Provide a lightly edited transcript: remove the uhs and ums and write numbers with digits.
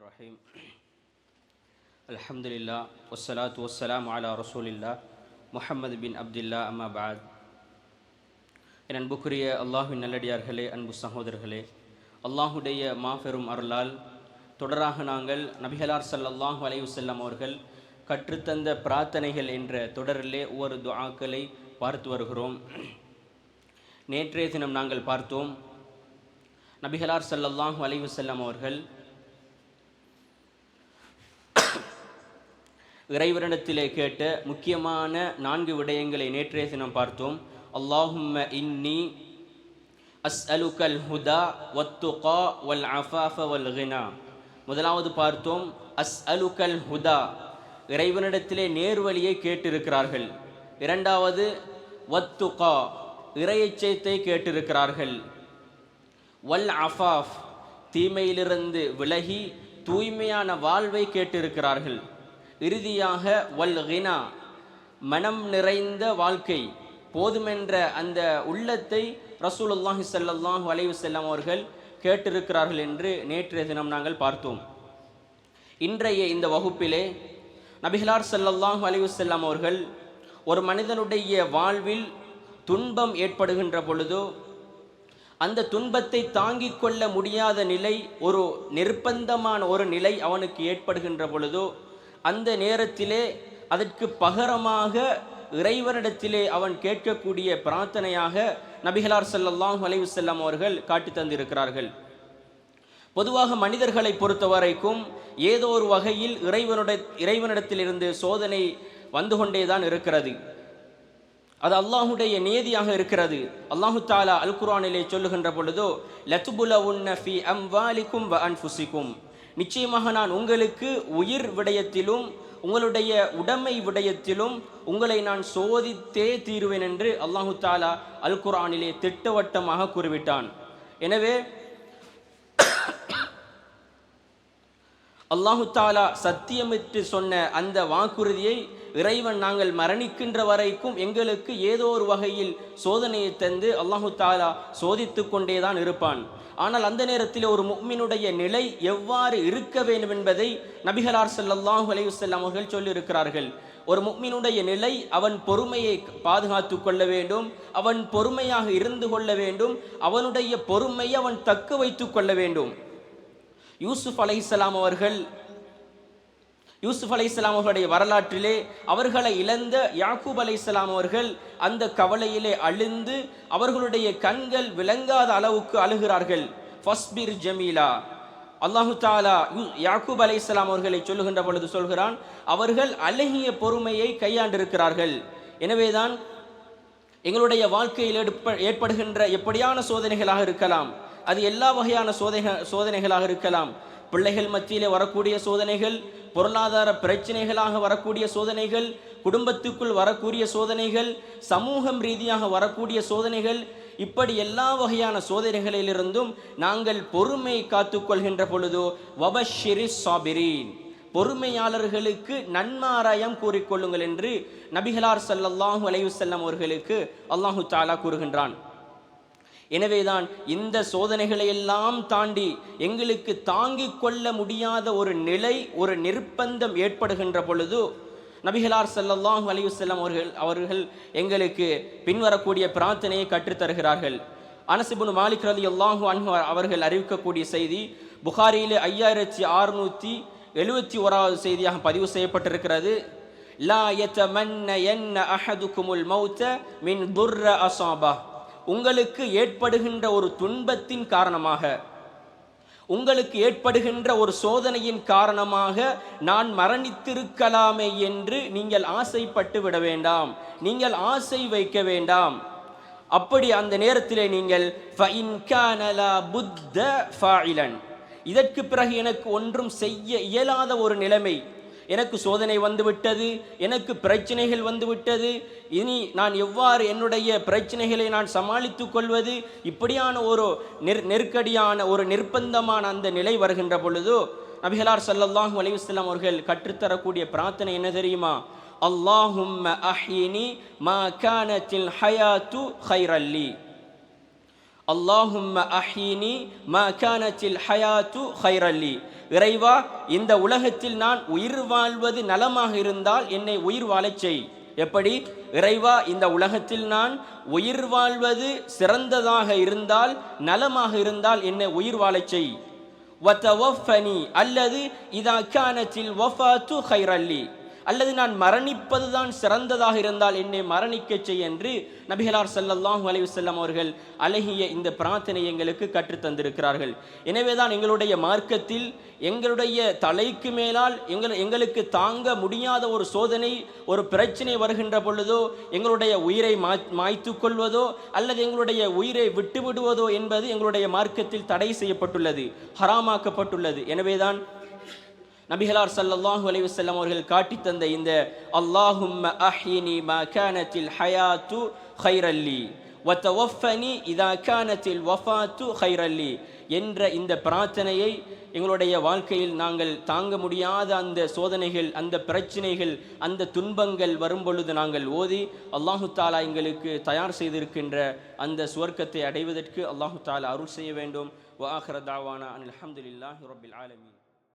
الرحيم الحمد لله والصلاة والسلام على رسول الله முஹம்மது பின் அப்துல்லா அம்மா பாத். என் அன்புக்குரிய அல்லாஹுவின் நல்லடியார்களே, அன்பு சகோதரர்களே, அல்லாஹுடைய மாபெரும் அருளால் தொடராக நாங்கள் நபிகளார் ஸல்லல்லாஹு அலைஹி வஸல்லம் அவர்கள் கற்றுத்தந்த பிரார்த்தனைகள் என்ற தொடரிலே ஒவ்வொரு துஆக்களை பார்த்து வருகிறோம். நேற்றைய தினம் நாங்கள் பார்த்தோம், நபிகளார் ஸல்லல்லாஹு அலைஹி வஸல்லம் அவர்கள் இறைவனிடத்திலே கேட்ட முக்கியமான 4 விடயங்களை நேற்றைய தினம் பார்த்தோம். அல்லாஹும்ம இன்னி அஸ்அலுகல் ஹுதா வத்துகா வல் அஃபாஃப வல் கினா. முதலாவது பார்த்தோம், அஸ்அலுகல் ஹுதா, இறைவனிடத்திலே நேர்வழியை கேட்டிருக்கிறார்கள். இரண்டாவது வத்துகா, இறையச்சத்தை கேட்டிருக்கிறார்கள். வல் அஃபாஃப், தீமையிலிருந்து விலகி தூய்மையான வாழ்வை கேட்டிருக்கிறார்கள். இறுதியாக வல் கினா, மனம் நிறைந்த வாழ்க்கை, போதுமென்ற அந்த உள்ளத்தை ரசூலுல்லாஹி ஸல்லல்லாஹு அலைஹி வஸல்லம் அவர்கள் கேட்டிருக்கிறார்கள் என்று நேற்றைய தினம் நாங்கள் பார்த்தோம். இன்றைய இந்த வகுப்பிலே நபிகளார் ஸல்லல்லாஹு அலைஹி வஸல்லம் அவர்கள் ஒரு மனிதனுடைய வாழ்வில் துன்பம் ஏற்படுகின்ற பொழுதோ, அந்த துன்பத்தை தாங்கிக் கொள்ள முடியாத நிலை, ஒரு நிர்பந்தமான ஒரு நிலை அவனுக்கு ஏற்படுகின்ற பொழுதோ, அந்த நேரத்திலே அதற்கு பகரமாக இறைவனிடத்திலே அவன் கேட்கக்கூடிய பிரார்த்தனையாக நபிகளார் ஸல்லல்லாஹு அலைஹி வஸல்லம் அவர்கள் காட்டி தந்திருக்கிறார்கள். பொதுவாக மனிதர்களை பொறுத்தவரைக்கும் ஏதோ ஒரு வகையில் இறைவனிடத்திலிருந்து சோதனை வந்து கொண்டேதான் இருக்கிறது. அது அல்லாஹுடைய நியதியாக இருக்கிறது. அல்லாஹு தஆலா அல் குர்ஆனிலே சொல்லுகின்ற பொழுதோ, லதுபுலவுன்ன ஃபீ அம்வாலிக்கும் வ அன்ஃபுசிக்கும், நிச்சயமாக நான் உங்களுக்கு உயிர் விடயத்திலும் உங்களுடைய உடைமை விடயத்திலும் உங்களை நான் சோதித்தே தீருவேன் என்று அல்லாஹு தஆலா அல் குர்ஆனிலே திட்டவட்டமாக கூறிவிட்டான். எனவே அல்லாஹு தஆலா சத்தியமிட்டு சொன்ன அந்த வாக்குறுதியை இறைவன் நாங்கள் மரணிக்கின்ற வரைக்கும் எங்களுக்கு ஏதோ ஒரு வகையில் சோதனையை தந்து அல்லாஹு தஆலா சோதித்து கொண்டேதான் இருப்பான். ஆனால் அந்த நேரத்தில் ஒரு முஃமினுடைய நிலை எவ்வாறு இருக்க வேண்டும் என்பதை நபிகளார் ஸல்லல்லாஹு அலைஹி வஸல்லம் அவர்கள் சொல்லியிருக்கிறார்கள். ஒரு முஃமினுடைய நிலை, அவன் பொறுமையை பாதுகாத்து கொள்ள வேண்டும், அவன் பொறுமையாக இருந்து கொள்ள வேண்டும், அவனுடைய பொறுமையை அவன் தக்க வைத்து கொள்ள வேண்டும். யூசுப் அலைஹிஸ்ஸலாம் அவர்களுடைய வரலாற்றிலே அவர்களை இழந்த யாக்கூப் அலைஹிஸ்ஸலாம் அவர்கள் அந்த கவலையிலே அழுந்து அவர்களுடைய கண்கள் விளங்காத அளவுக்கு அழுகிறார்கள். ஃபஸ்பிர் ஜமீலா, அல்லாஹு தஆலா யாக்கூப் அலைஹிஸ்ஸலாம் அவர்களை சொல்லுகின்ற பொழுது சொல்கிறான், அவர்கள் அழகிய பொறுமையை கையாண்டிருக்கிறார்கள். எனவேதான் எங்களுடைய வாழ்க்கையில் ஏற்படுகின்ற எப்படியான சோதனைகளாக இருக்கலாம், அது எல்லா வகையான சோதனைகளாக இருக்கலாம். பிள்ளைகள் மத்தியிலே வரக்கூடிய சோதனைகள், பொருளாதார பிரச்சனைகளாக வரக்கூடிய சோதனைகள், குடும்பத்துக்குள் வரக்கூடிய சோதனைகள், சமூகம் ரீதியாக வரக்கூடிய சோதனைகள், இப்படி எல்லா வகையான சோதனைகளிலிருந்தும் நாங்கள் பொறுமை காத்துக்கொள்கின்ற பொழுதோ வபஷ்ஷிரிஸ் சாபிரீன், பொறுமையாளர்களுக்கு நன்மாராயம் கூறிக்கொள்ளுங்கள் என்று நபிகளார் ஸல்லல்லாஹு அலைஹி வஸல்லம் அவர்களுக்கு அல்லாஹு தஆலா கூறுகின்றான். எனவேதான் இந்த சோதனைகளை எல்லாம் தாண்டி எங்களுக்கு தாங்கிக் கொள்ள முடியாத ஒரு நிலை, ஒரு நிர்பந்தம் ஏற்படுகின்ற பொழுது நபிகளார் ஸல்லல்லாஹு அலைஹி வஸல்லம் அவர்கள் எங்களுக்கு பின்வரக்கூடிய பிரார்த்தனையை கற்றுத்தருகிறார்கள். அனஸ் இப்னு மாலிக் ரலியல்லாஹு அன்ஹு அவர்கள் அறிவிக்கக்கூடிய செய்தி புகாரியிலே 5671வது செய்தியாக பதிவு செய்யப்பட்டிருக்கிறது. லா யதமன்னயன்ன அஹதுகுமுல் மௌத மின் துர்ர அஸாபா, உங்களுக்கு ஏற்படுகின்ற ஒரு துன்பத்தின் காரணமாக, உங்களுக்கு ஏற்படுகின்ற ஒரு சோதனையின் காரணமாக நான் மரணித்திருக்கலாமே என்று நீங்கள் ஆசைப்பட்டு விட வேண்டாம், நீங்கள் ஆசை வைக்க வேண்டாம். அப்படி அந்த நேரத்திலே நீங்கள் ஃபஇன் கான லா புத்த ஃபாயிலன், இதற்கு பிறகு எனக்கு ஒன்றும் செய்ய இயலாத ஒரு நிலைமை, எனக்கு சோதனை வந்துவிட்டது, எனக்கு பிரச்சனைகள் வந்துவிட்டது, இனி நான் எவ்வாறு என்னுடைய பிரச்சனைகளை நான் சமாளித்து கொள்வது, இப்படியான ஒரு நெருக்கடியான ஒரு நிர்பந்தமான அந்த நிலை வருகின்ற பொழுதோ நபிகளார் ஸல்லல்லாஹு அலைஹி வஸல்லம் அவர்கள் கற்றுத்தரக்கூடிய பிரார்த்தனை என்ன தெரியுமா? அல்லாஹும்ம அஹ்யினி மா கானத்தில் ஹயாத்து கைரல்லி, அல்லாஹும்ம அஹ்யினி மா கானத்தில் ஹயாத்து கைரல்லி, இறைவா இந்த உலகத்தில் நான் உயிர் வாழ்வது நலமாக இருந்தால் என்னை உயிர் வாழச் செய். எப்படி? இறைவா இந்த உலகத்தில் நான் உயிர் வாழ்வது சிறந்ததாக இருந்தால் நலமாக இருந்தால் என்னை உயிர் வாழச் செய். வதவஃபனி அல்லது இதா கானத்தில் வஃபாத்து கைரல்லி அல்லது நான் மரணிப்பதுதான் சிறந்ததாக இருந்தால் என்னை மரணிக்க செய் என்று நபிகளார் ஸல்லல்லாஹு அலைஹி வஸல்லம் அவர்கள் அழகிய இந்த பிரார்த்தனை எங்களுக்கு கற்றுத் தந்திருக்கிறார்கள். எனவேதான் எங்களுடைய மார்க்கத்தில் எங்களுடைய தலைக்கு மேலால் எங்களுக்கு தாங்க முடியாத ஒரு சோதனை, ஒரு பிரச்சனை வருகின்ற பொழுதோ எங்களுடைய உயிரை மாய்த்து கொள்வதோ அல்லது எங்களுடைய உயிரை விட்டுவிடுவதோ என்பது எங்களுடைய மார்க்கத்தில் தடை செய்யப்பட்டுள்ளது, ஹராமாக்கப்பட்டுள்ளது. எனவேதான் நபிகளார் ஸல்லல்லாஹு அலைஹி வஸல்லம் அவர்கள் காட்டி தந்த இந்த அல்லாஹும்ம அஹ்யினி மா கானத்தில் ஹயாத்து கைரல்லி வதவஃபனி இதா கானத்தில் வஃபாத்து கைரல்லி என்ற இந்த பிரார்த்தனையை எங்களுடைய வாழ்க்கையில் நாங்கள் தாங்க முடியாத அந்த சோதனைகள், அந்த பிரச்சனைகள், அந்த துன்பங்கள் வரும்பொழுது நாங்கள் ஓதி அல்லாஹு தாலா எங்களுக்கு தயார் செய்திருக்கின்ற அந்த சுவர்க்கத்தை அடைவதற்கு அல்லாஹு தாலா அருள் செய்ய வேண்டும். வ ஆகிர தாவானா அனில் ஹம்துலில்லாஹி ரப்பில் ஆலமீன்.